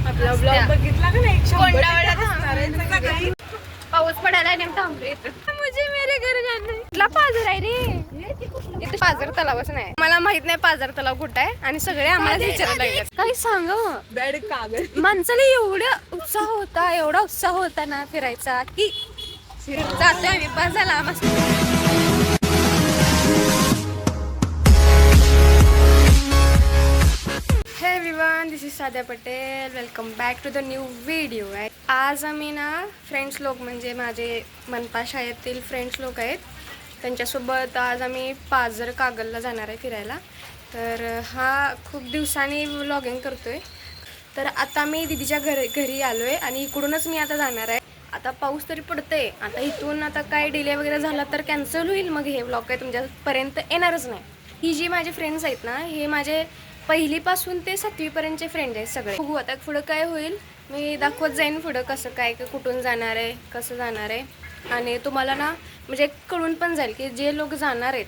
आपला ब्लॉग बघितला का नाही? पाऊस पडायला नेम थांबले मुझे मेरे घर जाना है. इथला पाझर आहे रे. इथे पाझर तलावच नाही. मला माहित नाही पाझर तलाव कुठं आहे आणि सगळे आम्हाला विचारायला लागले काही सांग. बॅड कागद. माणसाला एवढा उत्साह होता ना फिरायचा की जातोय आम्ही पास झाला मस्त. हे everyone, this is Sadhya Patel. Welcome back to the new video. आज आम्ही ना फ्रेंड्स लोक म्हणजे माझे मनपा शाळेतील फ्रेंड्स लोक आहेत त्यांच्यासोबत आज आम्ही पाझर कागलला जाणार आहे फिरायला. तर हा खूप दिवसांनी व्लॉगिंग करतोय. तर आता मी दीदीच्या घरी आलो आहे आणि इकडूनच मी आता जाणार आहे. आता पाऊस तरी पडतंय. आता इथून आता काय डिले वगैरे झाला तर कॅन्सल होईल. मग हे व्लॉग काय तुमच्यापर्यंत येणारच नाही. ही जी माझे फ्रेंड्स आहेत ना हे माझे पहिलीपासून ते 7वी पर्यंतचे फ्रेंड आहेत सगळे. बघू आता पुढं काय होईल. मी दाखवत जाईन पुढं कसं काय कुठून जाणार आहे कसं जाणार आहे. आणि तुम्हाला ना म्हणजे कळून पण जाईल की जे लोक जाणार आहेत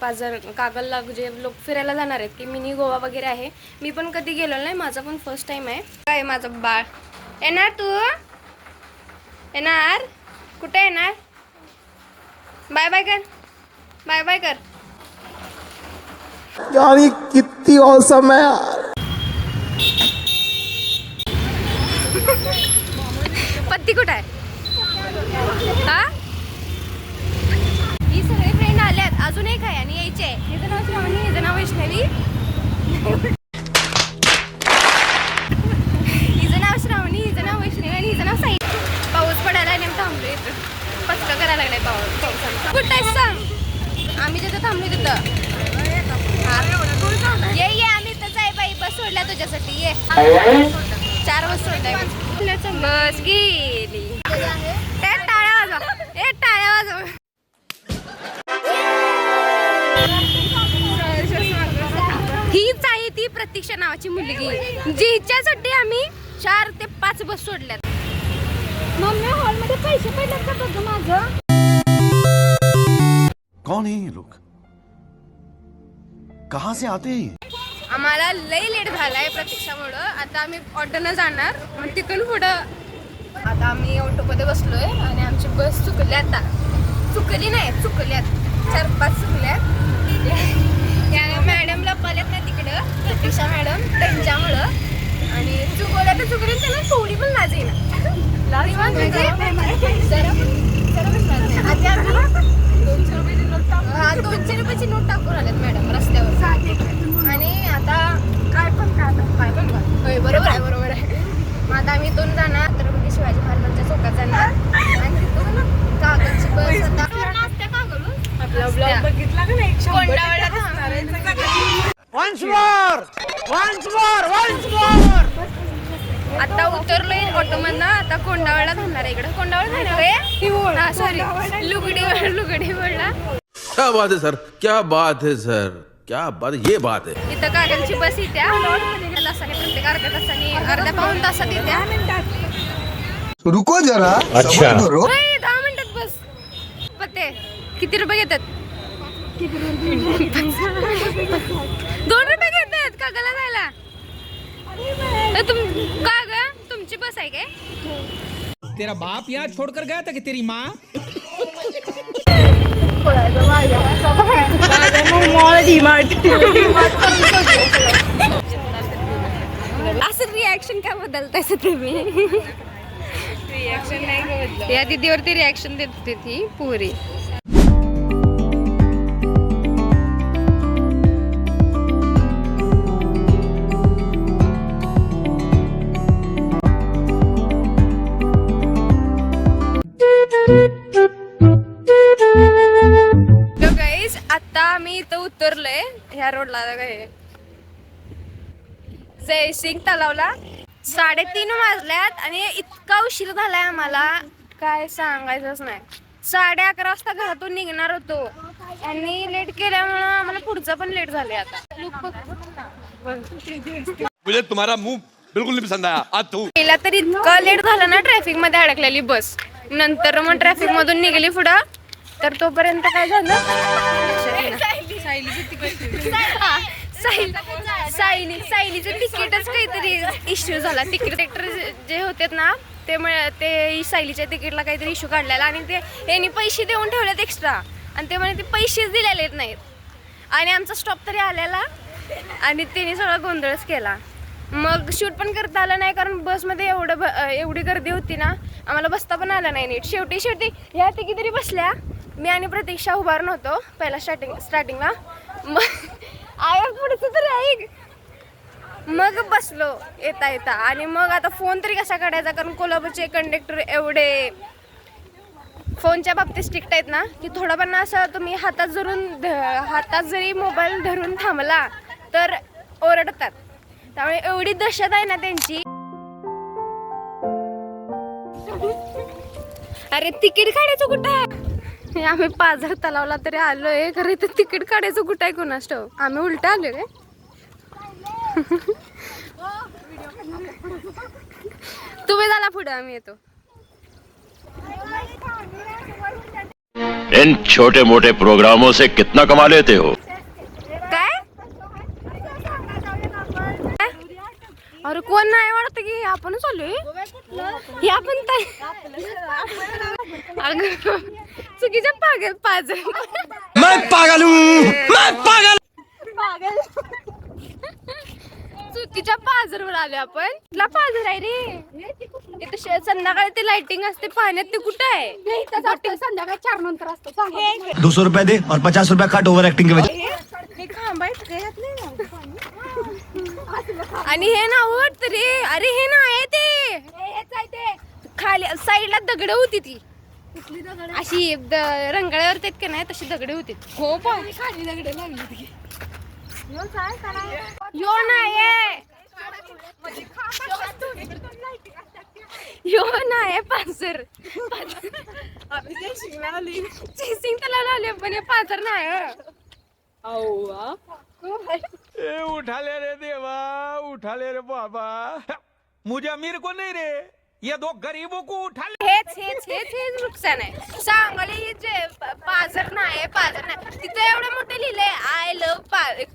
पाझर कागलला जे लोक फिरायला जाणार आहेत की मिनी गोवा वगैरे आहे. मी पण कधी गेलेलो नाही. माझा पण फर्स्ट टाईम आहे. काय माझं बाळ येणार तू येणार कुठे येणार. बाय बाय कर बाय बाय कर. यार ये कितनी औसम है यार. पत्ती कुठं आहे हा. ही सगळे फ्रेंड आल्यात. अजून एक आहे आणि यायचे आहे. हिचं नाव श्रावणी हिचं नाव वैष्णवी. हिचं नाव श्रावणी हिचं नाव वैष्णवी आणि हिचं नाव साई. पाऊस पडायला नेम थांबलो इथं. पचका करायला लागलाय पाऊस. कुठं आहेस सांग. आम्ही जिथं थांबलो तिथं ये आम्ही इथंच आहे बाई. बस सोडल्या तुझ्यासाठी ये. 4 बस सोडल्या. बस गेली. टाळ्या वाजवा टाळ्या वाजवा. हीच आहे ती प्रतीक्षा नावाची मुलगी जिच्यासाठी आम्ही 4 ते 5 बस सोडल्यात. मम्मी हॉलमध्ये पैसे पडल्यात का बघ माझं. कौन है ये लोग, कहाँ से आते हैं. आम्हाला लई लेट झालाय प्रतीक्षामुळं. आता आम्ही ऑटोनं जाणार. मग तिथून पुढं आता आम्ही ऑटोमध्ये बसलोय आणि आमची बस चुकली. आता चुकली नाही चुकल्यात 4-5 चुकल्यात. या मॅडमला पाल्यात ना तिकडं प्रतीक्षा मॅडम त्यांच्यामुळं. आणि चुकवल्या तर चुकली त्याला थोडी पण लाज येईल. हा 200 रुपयाची नोट टाकून आल्यात मॅडम रस्त्यावर. आणि आता काय पण होय बरोबर आहे. मग आता आम्ही इथून जाणार छत्रपती शिवाजी महाराजांच्या चौकात जाणार आणि तिथून कागलची बस आता कागलून आपला ब्लॉग बघितला का नाही? कोंडावळ्यात आता उतरलोय ऑटोमधनं. आता कोंडावळला थांबणार आहे. इकडं कोंडावळ नाही सॉरी लुगडी बोलला. क्या बात है सर, क्या बात है सर, क्या बात है, ये बात है. इथं कागलची बस येत्या तासाने प्रत्येक अर्ध्या पाऊण तासात येत्या. रुको जरा. अच्छा. 10 मिनिटात बस. पत्ते किती रुपये घेतात. 2 रुपये घेतात कागलला जायला. का ग तुमची बस आहे काय. तेरा बाप यहाँ छोड़कर गया था कि तेरी माँ. असं रिॲक्शन काय बदलताय तुम्ही. रिॲक्शन नाही बदललं. या दीदीवरती रिॲक्शन देत होती ती पुरी. आता मी इथं उतरलोय ह्या रोडला. जयसिंग तलावला 3:30 वाजल्यात आणि इतका उशीर झालाय आम्हाला काय सांगायचंच नाही. 11:30 वाजता घरातून निघणार होतो आणि लेट केल्यामुळं आम्हाला पुढचं पण लेट झालंय. आता मुझे तुम्हारा मुंह बिल्कुल नहीं पसंद आया. आज तू गेला तर इतकं लेट झालं ना ट्रॅफिक मध्ये अडकलेली बस. नंतर मग ट्रॅफिक मधून निघाली पुढं. तर तोपर्यंत काय झालं सायलीचं तिकीटच काहीतरी इश्यू झाला. तिकीट जे होते ना ते सायलीच्या तिकीटला काहीतरी इश्यू काढलेला आणि ते यांनी पैसे देऊन ठेवलेत एक्स्ट्रा आणि ते म्हणे ते पैसेच दिलेले नाहीत आणि आमचा स्टॉप तरी आलेला आणि त्यांनी सगळा गोंधळच केला. मग शूट पण करता आलं नाही कारण बसमध्ये एवढी गर्दी होती ना आम्हाला बसता पण आलं नाही नीट. शेवटी ह्या तिघी तरी बसल्या. मी आणि प्रतीक्षा उभारून होतो पहिला स्टार्टिंगला. मग पुढचं तरी ऐक. मग बसलो येता आणि मग आता फोन तरी कसा काढायचा कारण कोल्हापूरचे कंडक्टर एवढे फोनच्या बाबतीत स्ट्रिक्ट आहेत ना की थोडं पण असं तुम्ही हातात जरी मोबाईल धरून थांबला तर ओरडतात. त्यामुळे एवढी दहशत आहे ना त्यांची. अरे तिकीट काढायचं कुठं आहे? आम्ही पाझर तलावला तरी आलोय खरं तर तिकीट काढायचं कुठं आहे कोणास ठाऊक. आम्ही उलट आलोय काय? तुम्ही झाला पुढे आम्ही येतो. इन छोटे मोटे प्रोग्रामों से कितना कमा लेते हो? काय अरे कोण नाही वाटत की आपणच आलोय. हे आपण अगं चुकीच्या पाझर चुकीच्या पाझरवर आलोय आपण. कुठला पाझर आहे रे? इथं संध्याकाळी ते लाइटिंग असते पाण्यात ते कुठं आहे? संध्याकाळी 4 नंतर असतं. 200 रुपए दे और 50 रुपए कट ओवर एक्टिंग के वजह. आणि हे नाव वाटत रे. अरे हे ना आहे ते खाली साईडला दगड होती ती अशी रंगाळ्यावर येत का नाही तशी दगड होती. हो पण खाली दगड लागली. यो नाही पाझर चेसिंग त्याला लावले पण हे पाझर नाही. उठा ले रे देवा, उठा ले रे बाबा. मुझे अमीर को नहीं रे, ये 2 गरीबों को उठा ले. हेच नुकसान आहे. सांगली जे पाझर नाही तिथे एवढे मोठे लिहिले आय लव्ह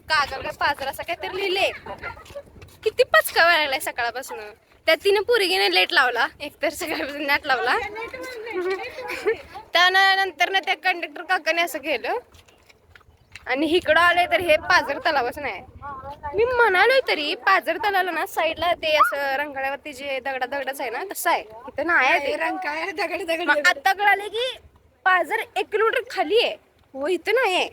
कागल पाझर असं काहीतरी लिहिले. किती पचका लागलाय सकाळपासून. त्यात तिने पोरगीने लेट लावला एकतर सकाळपासून नाट लावला. त्यानंतर ना त्या कंडक्टर काकाने असं केलं आणि इकडं आले तर हे पाझर तलावच नाही. मी म्हणालोय तरी पाझर तलावला ना साईडला ते असं रंगाळ्यावरती जे दगडाच आहे ना तसं आहे. इथं नाही ते रंगाळ्या दगड. आता कळाले की पाझर 1 किलोमीटर खाली आहे. हो इथं नाही आहे.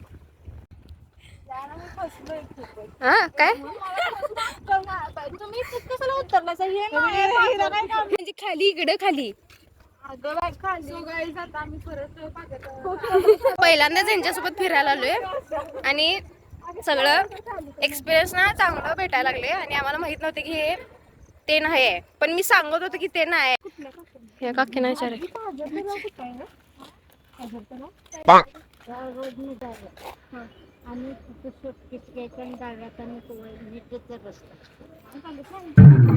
हा काय तुम्ही कशाला उतरला म्हणजे खाली इकडं खाली पहिल्यांदा त्यांच्यासोबत फिरायला आलोय आणि सगळं एक्सपिरियन्स ना चांगलं भेटायला लागले आणि आम्हाला माहित नव्हते की हे ते नाही आहे पण मी सांगत होतो की ते नाही आहे. काकी नाही विचार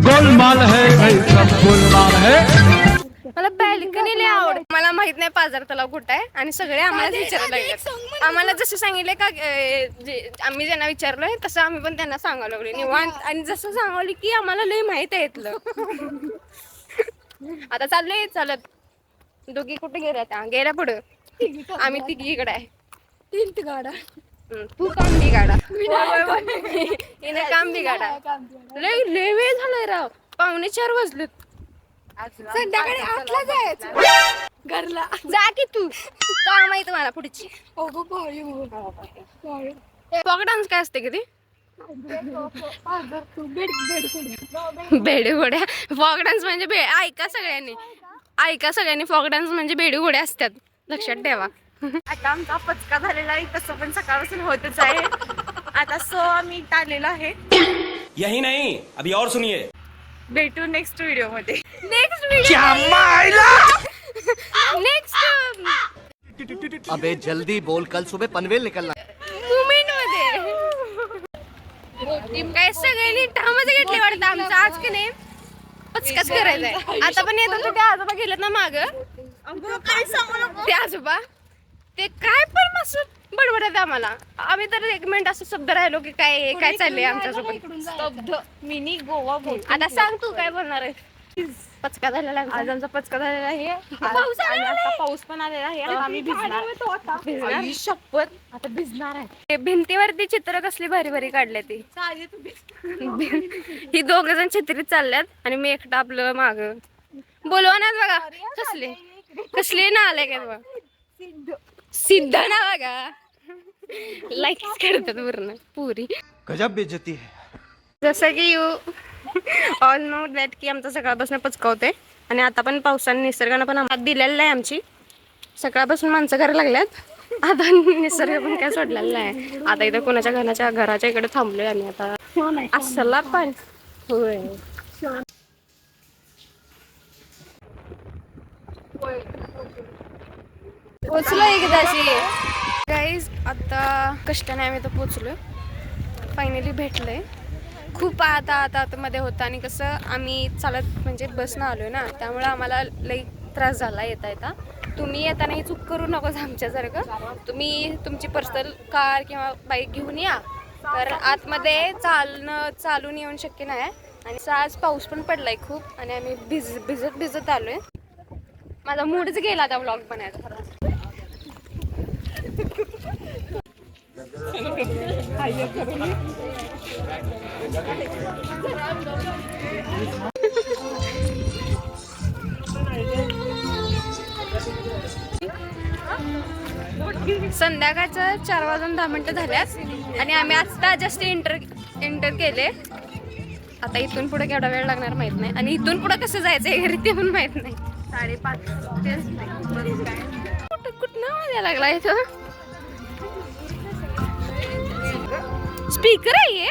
गोलमाल है भाई, सब गोलमाल है. मला बॅल्कनी लय आवड. मला माहित नाही पाझर तलाव कुठं आहे आणि सगळे आम्हाला विचारायला लागले. आम्हाला जसं सांगितलंय का आम्ही ज्यांना विचारलोय तसं आम्ही पण त्यांना सांगायला लागलो निवांत. आणि जसं सांगवलं की आम्हाला लय माहित आहे इथलं. आता चाललोय चालत. दोघी कुठे गेल्या पुढं. आम्ही तिघी इकडे आहे. 3 गाडा. तू काम बिगाडा. हिने काम बिगाडा. लय वेळ झालाय राव. 3:45 वाजलेत. संध्याकाळी 8ला जायचं घरला. जा की तू काम आहे तुम्हाला पुढची. फॉक डान्स काय असते किती बेडे घोड्या. फॉक डान्स म्हणजे ऐका सगळ्यांनी फॉक डान्स म्हणजे बेडे घोड्या असतात लक्षात ठेवा. आता आमचा पचका झालेला आहे तसं पण सकाळपासून होतच आहे. आता 6 मिनिट आलेला आहे. यही नहीं अभी और सुनिए. भेटू नेक्स्ट व्हिडिओ मध्ये. नेक्स्ट अबे जल्दी बोल, कल सुबह पनवेल निकलना. मुमेंट मध्ये काय सगळ्यांनी ठामच घेतले वाटतं. आमचं आज की नाही पचकाच करायचंय. आता पण येत होतं ते आजोबा गेलेत ना माग. ते आजोबा ते काय पण सकाळपासून बडबडत आम्हाला. आम्ही तर 1 मिनिट असं शब्द राहिलो की काय काय चाललंय आमच्यासोबत. स्तब्ध मिनी गोवा बोल. आता सांग तू काय बोलणार आहे. पचका झालेला आहे. आज आमचा पचका झालेला आहे पाऊस आणि आलेला आता पाऊस पण आलेला आहे. आता आम्ही भिजणार. आई शपथ आता भिजणार आहे. ते भिंतीवरती चित्र कसली भारी भारी काढले ती. ही 2 जण छत्रीत चालल्यात आणि मी एकटा आपलं माग बोलवा ना बघा. कसले ना आले काय बघा. सिद्ध ना बघा. लाईक्स करतात पूर्ण पुरी. गजब बेइज्जती है. जसं की यू ऑल नो दॅट की आमचा सकाळपासून पचकावते आणि आता पण पावसाने निसर्गानं पण आम्हाला दिलेलं आहे. आमची सकाळपासून माणसं करायला लागल्यात. आता निसर्ग पण काय सोडलेला आहे. आता इथं कोणाच्या घराच्या इकडे थांबलोय आम्ही आता. असला पण होय पोचलो एकदाशी गाईज. आता कष्टाने आम्ही तर पोचलो. फायनली भेटलोय. खूप आतमध्ये होतं आणि कसं आम्ही चालत म्हणजे बसनं आलो ना, त्यामुळे आम्हाला लई त्रास झाला येता. तुम्ही येताना ही चूक करू नकोस आमच्यासारखं. तुम्ही तुमची पर्सनल कार किंवा बाईक घेऊन या. तर आतमध्ये चालून येऊन शक्य नाही. आणि आज पाऊस पण पडलाय खूप आणि आम्ही भिजत आलोय. माझा मूडच गेला आता व्लॉग बनायचा खरं. संध्याकाळचं 4:10 झाल्यात आणि आम्ही आता जस्ट एंटर केले. आता इथून पुढे केवढा वेळ लागणार माहित नाही आणि इथून पुढे कसं जायचं घरी ते पण माहित नाही. 5:30 कुठं आवाज लागला इथं. स्पीकर आहे हे.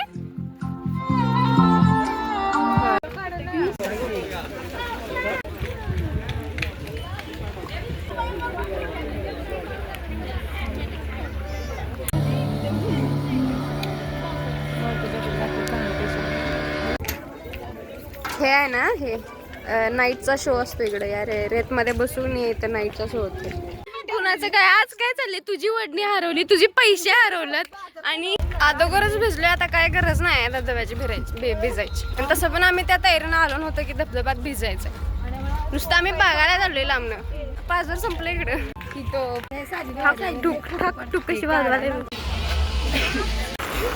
हे आहे ना, हे नाईटचा शो असतो इकडे. यार रेतमध्ये बसून इथं नाईटचा शो होतो. कुणाचं काय आज काय चाललंय. तुझी वडणी हरवली, तुझे पैसे हरवलेत आणि अगोदरच भिजलोय. आता काय गरज नाही धबधब्याची भिजायची. आणि तसं पण आम्ही त्या तयारीनं आलो नव्हतं की धबधब्यात भिजायचं. नुसतं आम्ही बघायला चाललोय लांबनं. पाजर संपलं इकडं. ठुक कशी वाजवा.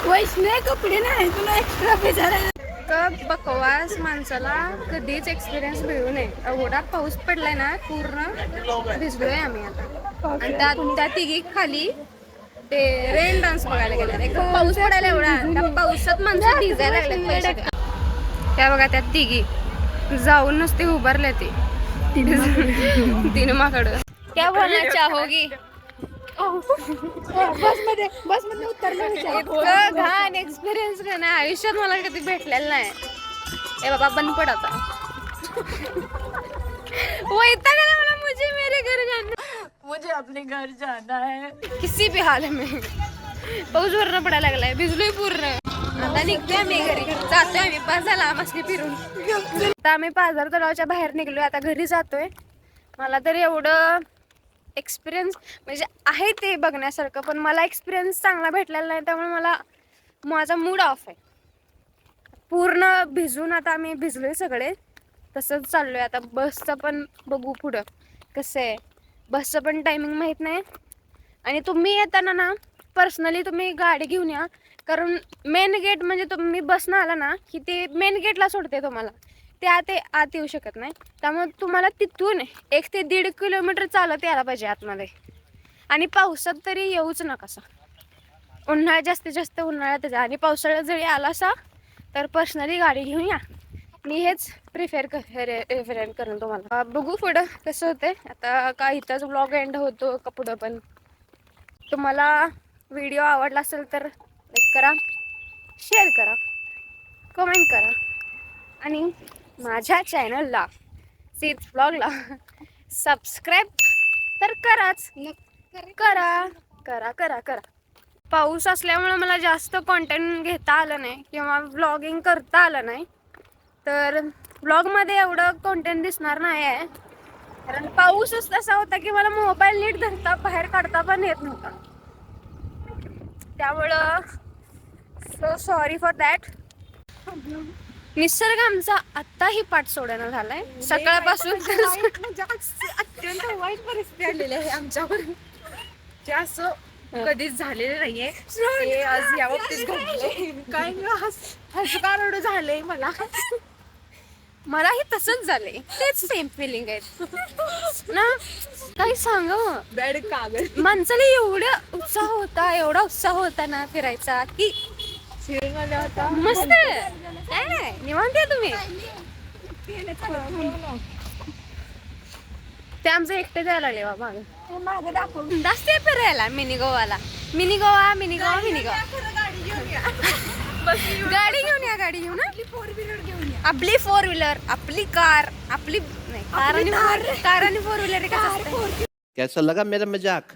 वैष्णव कपडे नाही तुला एक्स्ट्रा भिजायला. बकवास माणसाला कधीच एक्सपिरियन्स मिळू नये. एवढा पाऊस पडलाय ना, पूर्ण भिजलोय आम्ही आता. आणि त्या तिघी खाली ते रेन डान्स बघायला गेले. एकदम पाऊस पडायला एवढा, त्या पावसात माणसं भिजायला लागले. त्या बघा त्या तिघी जाऊन नसते उभारल्या ते तिने माकडं. क्या बोलना चाहोगी. बसमध्ये उतरलं. इतकं घाण एक्सपिरियन्स का नाही आयुष्यात मला कधी भेटलेलं नाही. ए बाबा बंद पड आता. वैताग आला मला. मुझे अपने घर जाना है किसी भी हाल में. पाऊस वरनं पडायला लागलाय. भिजलोय पूर्ण. आता निघतोय आम्ही घरी. जातोय आम्ही 5 झाला मस्ती फिरून. आता आम्ही पाझर तलावाच्या बाहेर निघलोय. आता घरी जातोय. मला तर एवढं एक्सपिरियन्स म्हणजे आहे ते बघण्यासारखं, पण मला एक्सपिरियन्स चांगला भेटलेला नाही. त्यामुळे माझा मूड ऑफ आहे पूर्ण. भिजून आता आम्ही भिजलोय सगळे. तसंच चाललोय आता. बसचं पण बघू पुढं कसं आहे. बसचं पण टायमिंग माहीत नाही. आणि तुम्ही येताना ना पर्सनली तुम्ही गाडी घेऊन या. कारण मेन गेट म्हणजे तुम्ही बसनं आला ना की ते मेन गेटला सोडते तुम्हाला. ते आत येऊ शकत नाही. त्यामुळे तुम्हाला तिथून 1 ते 1.5 किलोमीटर चालत यायला पाहिजे आतमध्ये. आणि पावसात तरी येऊच नका. उन्हाळ्यात जास्तीत जास्त उन्हाळ्यातच. आणि पावसाळ्यात जरी आला असा तर पर्सनली गाडी घेऊन या. मी हेच रेफरन्स करेन तुम्हाला. बघू पुढं कसं होतंय. आता का इथंच ब्लॉग एंड होतो का पुढं पण. तुम्हाला व्हिडिओ आवडला असेल तर लाईक करा, शेअर करा, कमेंट करा आणि माझ्या चॅनलला सीट्स ब्लॉगला सबस्क्राईब तर कराच. करा. पाऊस असल्यामुळे मला जास्त कॉन्टेंट घेता आलं नाही किंवा व्लॉगिंग करता आलं नाही. तर व्लॉगमध्ये एवढं कॉन्टेंट दिसणार नाही आहे. कारण पाऊसच तसा होता की मला मोबाईल नीट धरता बाहेर काढता पण येत नव्हता. त्यामुळं सो सॉरी फॉर दॅट. निसर्ग आमचा आत्ताही पाठ सोडणं झालाय सकाळपासून. म्हणजे अत्यंत वाईट परिस्थिती आलेली आहे आमच्यावर, जे असं कधीच झालेलं नाहीये. ते आज या बाबतीत घडले. काय हसकारोड झालंय मला. मलाही तसंच झालंय, तेच सेम फिलिंग आहेत ना. काही सांग बॅड कागद माणसाला एवढा उत्साह होता ना फिरायचा की फिरून आला होता. मस्त. काय नाही निवांत आहे तुम्ही. ते आमचं एकटे जायला लागले बाबा. मागे दाखवून जास्त फिरायला मिनी गोवाला. Mini Goa mini Goa mini Goa. गाडी घेऊन या. गाडी घेऊन या, गाडी घेऊन या. 4 व्हीलर घेऊन या. आपली 4 व्हीलर, आपली कार, आपली नाही कार आणि 4 व्हीलर कसं असतंय? कैसा लगा मेरा मजाक?